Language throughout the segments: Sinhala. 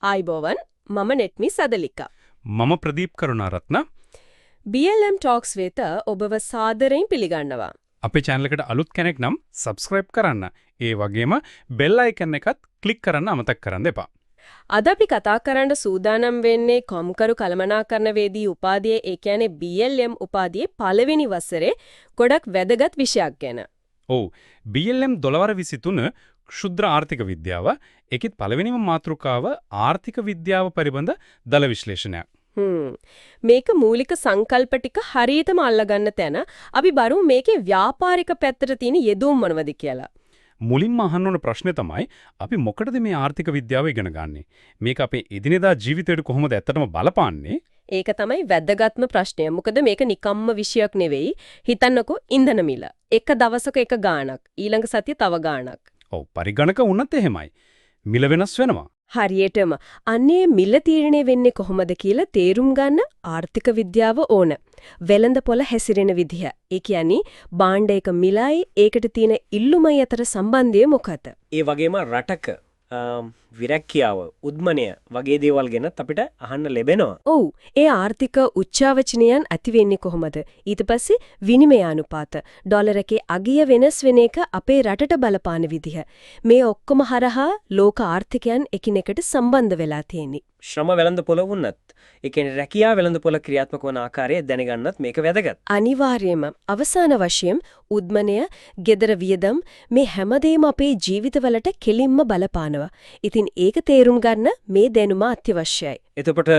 ආයිබෝවන් මම නෙට්මි සදලිකා. මම ප්‍රදීප් කරුණාරත්න. BLM Talks වෙත ඔබව සාදරයෙන් පිළිගන්නවා. අපේ channel එකට අලුත් කෙනෙක් නම් subscribe කරන්න. ඒ වගේම bell icon එකත් click කරන්න අමතක කරන්න එපා. අද අපි කතා කරන්න සූදානම් වෙන්නේ කොම්කරු කළමනාකරණ වේදී උපාධියේ ඒ කියන්නේ BLM උපාධියේ පළවෙනි වසරේ ගොඩක් වැදගත් විෂයක් ගැන. ඔව් BLM 1223 ක්ෂුද්‍ර ආර්ථික විද්‍යාව ඒකෙත් පළවෙනිම මාතෘකාව ආර්ථික විද්‍යාව පරිබඳ දල විශ්ලේෂණයක්. මේක මූලික සංකල්ප ටික හරියටම අල්ලගන්න තැන අපි බලමු මේකේ ව්‍යාපාරික පැත්තට තියෙන යෙදුම් මොනවද කියලා. මුලින්ම අහන්න ඕන ප්‍රශ්නේ තමයි අපි මොකටද මේ ආර්ථික විද්‍යාව ඉගෙන ගන්නෙ? මේක අපේ එදිනෙදා ජීවිතයට කොහොමද ඇත්තටම බලපාන්නේ? ඒක තමයි වැදගත්ම ප්‍රශ්නය. මොකද මේක නිකම්ම විෂයක් නෙවෙයි. හිතන්නකෝ ඉන්ධන මිල. එක දවසක එක ගාණක්. ඊළඟ සතිය තව ගාණක්. ඔව් පරිගණක වුණත් එහෙමයි. මිල වෙනස් වෙනවා. හරියටම අන්නේ මිල තීරණය වෙන්නේ කොහොමද කියලා තේරුම් ගන්න ආර්ථික විද්‍යාව ඕන. වෙළඳ පොළ හැසිරෙන විදිහ. ඒ කියන්නේ භාණ්ඩයක මිලයි ඒකට තියෙන ඉල්ලුමයි අතර සම්බන්ධය මොකක්ද? ඒ වගේම රටක විරක්කියාව උද්මනය වගේ දේවල් ගැනත් අපිට අහන්න ලැබෙනවා. ඔව් ඒ ආර්ථික උච්චාවචනයන් ඇති වෙන්නේ කොහොමද? ඊට පස්සේ විනිමය අනුපාත ඩොලර් එකේ අගය වෙනස් වෙන එක අපේ රටට බලපාන විදිහ. මේ ඔක්කොම හරහා ලෝක ආර්ථිකයන් එකිනෙකට සම්බන්ධ වෙලා තියෙන්නේ. ශ්‍රම වෙළඳ පොළ වුණත් ඒ කියන්නේ රැකියා වෙළඳ පොළ ක්‍රියාත්මක වන ආකාරය දැනගන්නත් මේක වැදගත්. අනිවාර්යයෙන්ම අවසාන වශයෙන් උද්මනය, gedara වියදම් මේ හැමදේම අපේ ජීවිතවලට කෙලින්ම බලපානවා. ඉතින් ඒක තේරුම් ගන්න මේ දැනුම අත්‍යවශ්‍යයි. එතකොට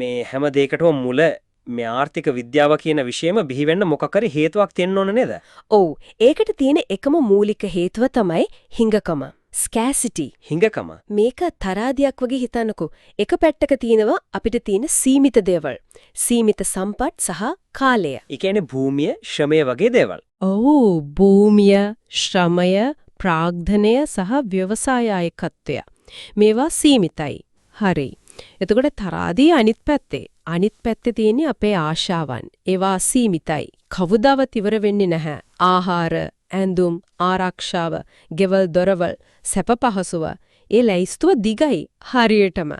මේ හැම දෙයකටම මුල මේ ආර්ථික විද්‍යාව කියන විෂයම බිහි වෙන්න මොකක් හරි හේතුවක් තියෙන්න ඕන නේද? ඔව් ඒකට තියෙන එකම මූලික හේතුව තමයි හිඟකම. scarcity හිඟකම. මේක තරාදියක් වගේ හිතන්නකෝ. එක පැත්තක තියෙනවා අපිට තියෙන සීමිත දේවල්. සීමිත සම්පත් සහ කාලය. ඒ කියන්නේ භූමිය, ශ්‍රමය වගේ දේවල්. ඔව් භූමිය, ශ්‍රමය, ප්‍රාග්ධනය සහ ව්‍යවසායයකත්වය. මේවා සීමිතයි. හරි. එතකොට තරාදී අනිත් පැත්තේ තියෙන්නේ අපේ ආශාවන්. ඒවා සීමිතයි. කවුදාවත් ඉවර වෙන්නේ නැහැ. ආහාර, ඇඳුම්, ආරක්ෂාව, ගෙවල් දොරවල්, සැප පහසුව. ඒ ලැයිස්තුව දිගයි හරියටම.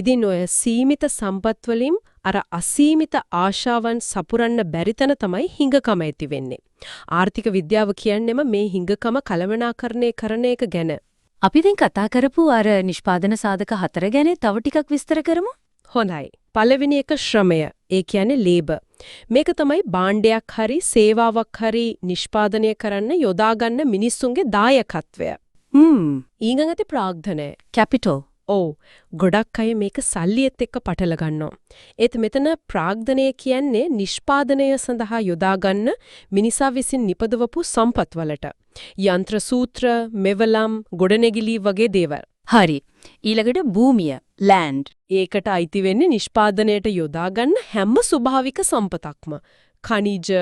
ඉතින් ඔය සීමිත සම්පත් වලින් අර අසීමිත ආශාවන් සපුරන්න බැරි තැන තමයි හිඟකම ඇති වෙන්නේ. ආර්ථික විද්‍යාව කියන්නේම මේ හිඟකම කළමනාකරණය කරන එක ගැන. අපි දැන් කතා කරපු අර නිෂ්පාදන සාධක 4 ගැන තව ටිකක් විස්තර කරමු. හොඳයි. පළවෙනි එක ශ්‍රමය. ඒ කියන්නේ ලේබර්. මේක තමයි භාණ්ඩයක් හරි සේවාවක් හරි නිෂ්පාදනය කරන්න යොදා ගන්න මිනිස්සුන්ගේ දායකත්වය. ඊළඟට ප්‍රාග්ධනය. කැපිටල්. ඔව් ගොඩක් අය මේක සල්ලියත් එක්ක පටල ගන්නවා. ඒත් මෙතන ප්‍රාග්ධනය කියන්නේ නිෂ්පාදනය සඳහා යොදා ගන්න මිනිසා විසින් නිපදවපු සම්පත් වලට. යන්ත්‍ර සූත්‍ර, මෙවලම්, ගොඩනැගිලි වගේ දේවල්. හරි. ඊළඟට භූමිය, land. ඒකට අයිති වෙන්නේ නිෂ්පාදනයට යොදා ගන්න හැම ස්වභාවික සම්පතක්ම. ඛනිජ,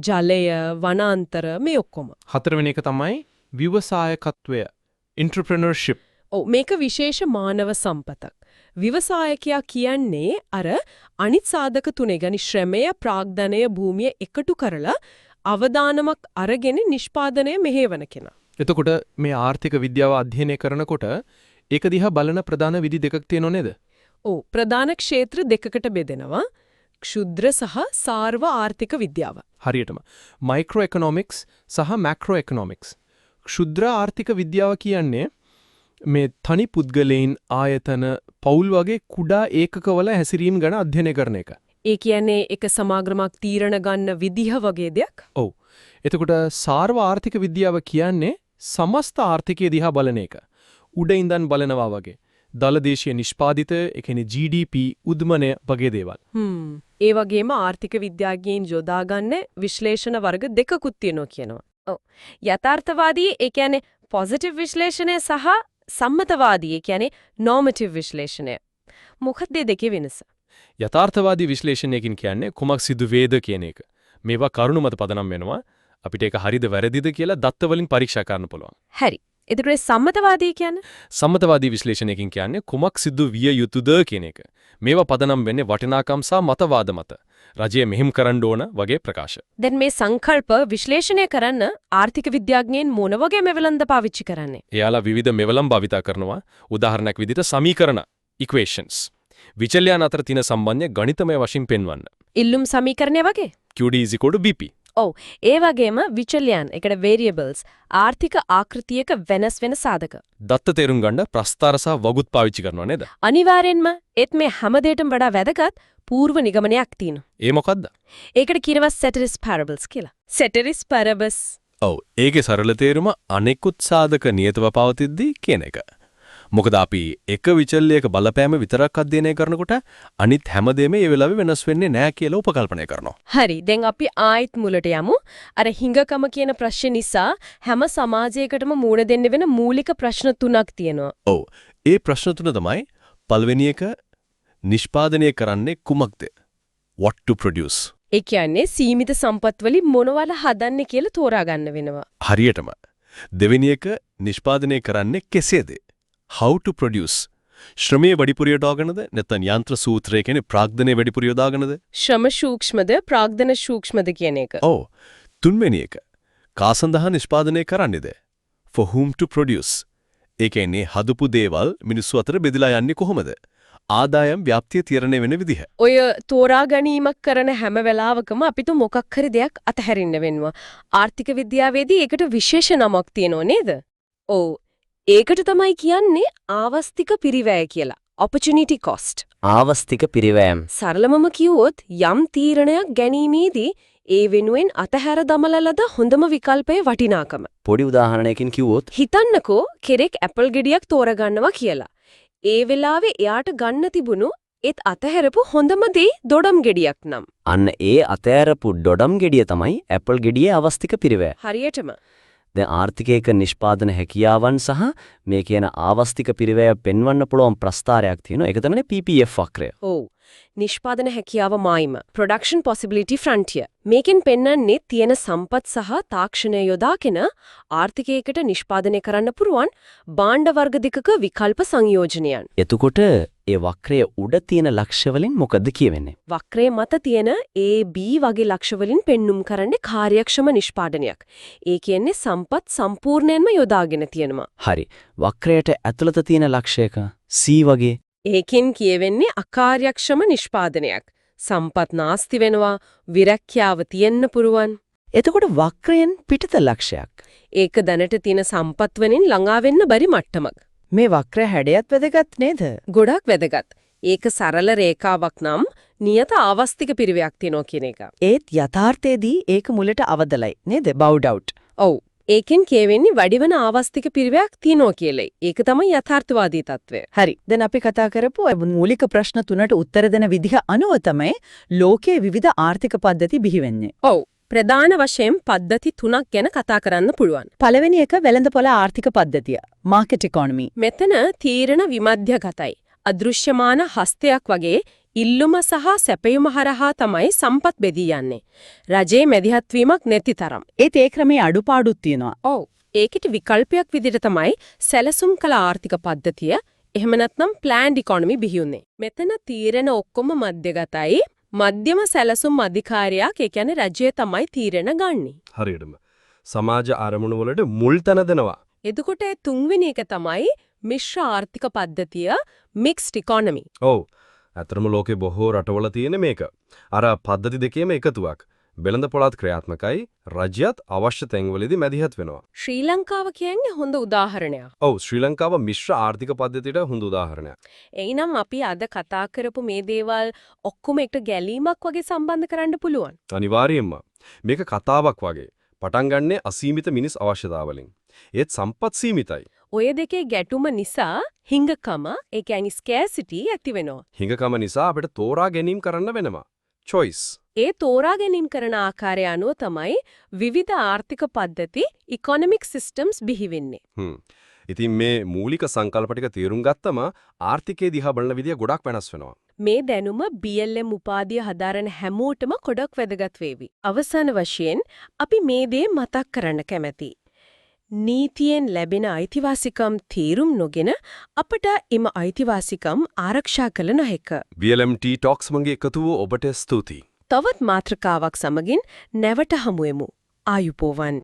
ජලය, වනාන්තර මේ ඔක්කොම. හතරවෙනි එක තමයි ව්‍යවසායකත්වය, entrepreneurship. ඔව් මේක විශේෂ මානව සම්පතක්. ව්‍යවසායකයා කියන්නේ අර අනිත් සාධක තුනේ ගැන ශ්‍රමය, ප්‍රාග්ධනය, භූමිය එකතු කරලා අවදානමක් අරගෙන නිෂ්පාදනය මෙහෙවන කෙනා. එතකොට මේ ආර්ථික විද්‍යාව අධ්‍යයනය කරනකොට ඒක දිහා බලන ප්‍රධාන විදි දෙකක් තියෙනව නේද? ඔව් ප්‍රධාන ක්ෂේත්‍ර දෙකකට බෙදෙනවා. ක්ෂුද්‍ර සහ සාර්ව ආර්ථික විද්‍යාව. හරියටම මයික්‍රෝ ඉකොනොමික්ස් සහ මැක්‍රෝ ඉකොනොමික්ස්. ක්ෂුද්‍ර ආර්ථික විද්‍යාව කියන්නේ මේ තනි පුද්ගලයන්, ආයතන, පවුල් වගේ කුඩා ඒකකවල හැසිරීම ගැන අධ්‍යයනය කරන එක. ඒ කියන්නේ එක සමාගමක් තීරණ ගන්න විදිහ වගේ දෙයක්. ඔව්. එතකොට සාර්ව ආර්ථික විද්‍යාව කියන්නේ සමස්ත ආර්ථිකය දිහා බලන එක. උඩ ඉඳන් බලනවා වගේ. දලදේශීය නිෂ්පාදිත, ඒ කියන්නේ GDP, උද්මනය වගේ දේවල්. ඒ වගේම ආර්ථික විද්‍යාඥයින් යොදා ගන්න විශ්ලේෂණ වර්ග දෙකකුත් තියෙනවා කියනවා. ඔව්. යථාර්ථවාදී ඒ කියන්නේ පොසිටිව් විශ්ලේෂණය සහ සම්මතවාදී ඒ කියන්නේ නෝමටිව් විශ්ලේෂණය. මොකක්ද දෙකේ වෙනස? යථාර්ථවාදී විශ්ලේෂණයකින් කියන්නේ කුමක් සිදු වේද කියන එක. මේවා කරුණු මත පදනම් වෙනවා. අපිට ඒක හරිද වැරදිද කියලා දත්ත වලින් පරීක්ෂා කරන්න පුළුවන්. හරි. එතකොට සම්මතවාදී කියන්නේ? සම්මතවාදී විශ්ලේෂණයකින් කියන්නේ කුමක් සිදු විය යුතුද කියන එක. මේවා පදනම් වෙන්නේ වටිනාකම් සහ මතවාද මත. රජය මෙහෙම කරන්න ඕන වගේ ප්‍රකාශ. දැන් මේ සංකල්ප විශ්ලේෂණය කරන්න ආර්ථික විද්‍යාඥයන් මොන වගේ මෙවලම්ද පාවිච්චි කරන්නේ? එයාලා විවිධ මෙවලම් භාවිතා කරනවා. උදාහරණයක් විදිහට සමීකරණ. equations. විචල්‍යයන් අතර තියෙන සම්බන්ධය ගණිතමය වශයෙන් පෙන්වන්න. ඉල්ලුම් සමීකරණය වගේ. QD = BP. ඔව්. ඒ වගේම විචල්‍යයන්, ඒකට variables, ආර්ථික ආකෘතියක වෙනස් වෙන සාධක. දත්ත තේරුම් ගන්න ප්‍රස්තාර සහ වගුත් පාවිච්චි කරනවා නේද? අනිවාර්යෙන්ම ඒත් මේ හැම දෙයකටම වඩා වැදගත් පූර්ව නිගමනයක් තියෙනවා. ඒ මොකද්ද? ඒකට කියනවා ceteris paribus කියලා. ceteris paribus. ඔව් ඒකේ සරල තේරුම අනෙකුත් සාධක නියතව පවතිද්දී කියන එක. මොකද අපි එක විචල්‍යයක බලපෑම විතරක් අධ්‍යයනය කරනකොට අනිත් හැමදේම ඒ වෙලාවේ වෙනස් වෙන්නේ නැහැ කියලා උපකල්පනය කරනවා. හරි. දැන් අපි ආයෙත් මුලට යමු. අර හිඟකම කියන ප්‍රශ්නේ නිසා හැම සමාජයකටම මුහුණ දෙන්න වෙන මූලික ප්‍රශ්න තුනක් තියෙනවා. ඔව්. ඒ ප්‍රශ්න තුන තමයි පළවෙනි එක නිෂ්පාදනය කරන්නේ කුමක්ද? What to produce. ඒ කියන්නේ සීමිත සම්පත් වලින් මොනවද හදන්නේ කියලා තෝරා ගන්න වෙනවා. හරියටම. දෙවෙනි එක නිෂ්පාදනය කරන්නේ කෙසේද? How to produce. ශ්‍රමයේ වැඩිපුර යොදාගෙනද නැත්නම් යන්ත්‍ර සූත්‍රය කියන්නේ ප්‍රාග්ධනයේ වැඩිපුර යොදාගෙනද? ශ්‍රම සූක්ෂමද ප්‍රාග්ධන සූක්ෂමද කියන එක. ඔව්. තුන්වෙනි එක කා සඳහා නිෂ්පාදනය කරන්නේද? For whom to produce. ඒ කියන්නේ හදපු දේවල් මිනිස්සු අතර බෙදලා යන්නේ කොහොමද? ආදායම් ව්‍යාප්තිය තීරණය වෙන විදිහ. ඔය තෝරා ගැනීමක් කරන හැම වෙලාවකම අපිට මොකක් හරි දෙයක් අතහැරින්න වෙනවා. ආර්ථික විද්‍යාවේදී ඒකට විශේෂ නමක් තියෙනව නේද? ඔව්. ඒකට තමයි කියන්නේ ආවස්තික පිරිවැය කියලා. opportunity cost. ආවස්තික පිරිවැයම්. සරලවම කිව්වොත් යම් තීරණයක් ගැනීමේදී ඒ වෙනුවෙන් අතහැර දමලලද හොඳම විකල්පයේ වටිනාකම. පොඩි උදාහරණයකින් කිව්වොත් හිතන්නකෝ කෙනෙක් ඇපල් ගෙඩියක් තෝරගන්නවා කියලා. ඒ වෙලාවේ එයාට ගන්න තිබුණු ඒත් අතහැරපු හොඳම දේ ඩොඩම් ගෙඩියක් නම්. අන්න ඒ අතෑරපු ඩොඩම් ගෙඩිය තමයි ඇපල් ගෙඩියේ අවස්තික පිරිවැය. හරියටම. දැන් ආර්ථිකයක නිෂ්පාදන හැකියාවන් සහ මේ කියන ආවස්තික පිරිවැය පෙන්වන්න පුළුවන් ප්‍රස්තාරයක් තියෙනවා. ඒක තමයි PPF වක්‍රය. ඔව්. නිෂ්පාදන හැකියාව මායිම production possibility frontier. මේකෙන් පෙන්වන්නේ තියෙන සම්පත් සහ තාක්ෂණය යොදාගෙන ආර්ථිකයකට නිෂ්පාදනය කරන්න පුරුවන් භාණ්ඩ වර්ග දෙකක විකල්ප සංයෝජනයන්. එතකොට ඒ වක්‍රයේ උඩ තියෙන ලක්ෂ්‍ය වලින් මොකද කියවෙන්නේ? වක්‍රයේ මත තියෙන A B වගේ ලක්ෂ්‍ය වලින් පෙන්눔 කරන්නේ කාර්යක්ෂම නිෂ්පාදනයක්. ඒ කියන්නේ සම්පත් සම්පූර්ණයෙන්ම යොදාගෙන තියෙනවා. හරි. වක්‍රයට ඇතුළත තියෙන ලක්ෂයක C වගේ ඒකෙන් කියවෙන්නේ අකාර්යක්ෂම නිෂ්පාදනයක්. සම්පත් නාස්ති වෙනවා, විරක්‍යාව තියෙන්න පුරුවන්. එතකොට වක්‍රයෙන් පිටත ලක්ෂයක්. ඒක දැනට තියෙන සම්පත් වලින් ළඟා වෙන්න බැරි මට්ටමක්. මේ වක්‍ර හැඩයත් වැදගත් නේද? ගොඩක් වැදගත්. ඒක සරල රේඛාවක් නම් නියත ආවස්තික පිරිවැයක් තියෙනවා කියන එක. ඒත් යථාර්ථයේදී ඒක මුලට අවදලයි නේද? බවුඩ් අවුට්. ඔව්. ඒකෙන් කියවෙන්නේ වැඩිවන ආවස්තික පිරිවැයක් තියෙනවා කියලයි. ඒක තමයි යථාර්ථවාදී తත්වය. හරි. දැන් අපි කතා කරපු මූලික ප්‍රශ්න තුනට උත්තර දෙන විදිහ අනුව තමයි ලෝකයේ විවිධ ආර්ථික පද්ධති බිහි වෙන්නේ. ඔව්. ප්‍රධාන වශයෙන් පද්ධති තුනක් ගැන කතා කරන්න පුළුවන්. පළවෙනි එක වෙළඳපොළ ආර්ථික පද්ධතිය. Market economy. මෙතන තීරණ විමධ්‍යගතයි. අදෘශ්‍යමාන හස්තයක් වගේ ඉල්ලුම සහ සැපයුම හරහා තමයි සම්පත් බෙදී යන්නේ. රජයේ මැදිහත් වීමක් නැති තරම්. ඒත් ඒ ක්‍රමයේ අඩුපාඩුත් තියෙනවා. ඔව්. ඒකට විකල්පයක් විදිහට තමයි සැලසුම් කළ ආර්ථික පද්ධතිය එහෙම නැත්නම් planned economy බිහිුනේ. මෙතන තීරණ ඔක්කොම මධ්‍යගතයි. මධ්‍යම සැලසුම් අධිකාරියක් ඒ කියන්නේ රජය තමයි තීරණ ගන්නේ. හරියටම. සමාජ ආරමුණු වලට මුල් තැන දෙනවා. එතකොට තුන්වෙනි එක තමයි මිශ්‍ර ආර්ථික පද්ධතිය mixed economy. ඔව්. අතරම ලෝකේ බොහෝ රටවල තියෙන මේක. අර පද්ධති දෙකේම එකතුවක්. වෙළඳ පොළත් ක්‍රියාත්මකයි, රජයත් අවශ්‍ය තැන්වලදී මැදිහත් වෙනවා. ශ්‍රී ලංකාව කියන්නේ හොඳ උදාහරණයක්. ඔව් ශ්‍රී ලංකාව මිශ්‍ර ආර්ථික පද්ධතියට හොඳ උදාහරණයක්. එයිනම් අපි අද කතා කරපු මේ දේවල් ඔක්කොම එකට ගැලීමක් වගේ සම්බන්ධ කරන්න පුළුවන්. අනිවාර්යයෙන්ම. මේක කතාවක් වගේ. පටන් ගන්නේ අසීමිත මිනිස් අවශ්‍යතාවලින්. ඒත් සම්පත් සීමිතයි. ඔය දෙකේ ගැටුම නිසා හිඟකම, ඒ කියන්නේ scarcity ඇති වෙනවා. හිඟකම නිසා අපිට තෝරා ගැනීම කරන්න වෙනවා. choice. ඒ තෝරා ගැනීම කරන ආකාරය අනුව තමයි විවිධ ආර්ථික පද්ධති economic systems බිහි වෙන්නේ. ඉතින් මේ මූලික සංකල්ප ටික තේරුම් ගත්තම ආර්ථිකයේ දිහා බලන විදිය ගොඩක් වෙනස් වෙනවා. මේ දැනුම BLM උපාධිය හදාරන හැමෝටම ගොඩක් වැදගත් වේවි. අවසාන වශයෙන් අපි මේ දේ මතක් කරන්න කැමැතියි. නීතියෙන් ලැබෙන අයිතිවාසිකම් තීරුම් නොගෙන අපට එම අයිතිවාසිකම් ආරක්ෂා කළ නොහැක. BLMT Talks මගේ එකතුව ඔබට ස්තුතියි. තවත් මාතෘකාවක් සමගින් නැවත හමුවෙමු. ආයුබෝවන්.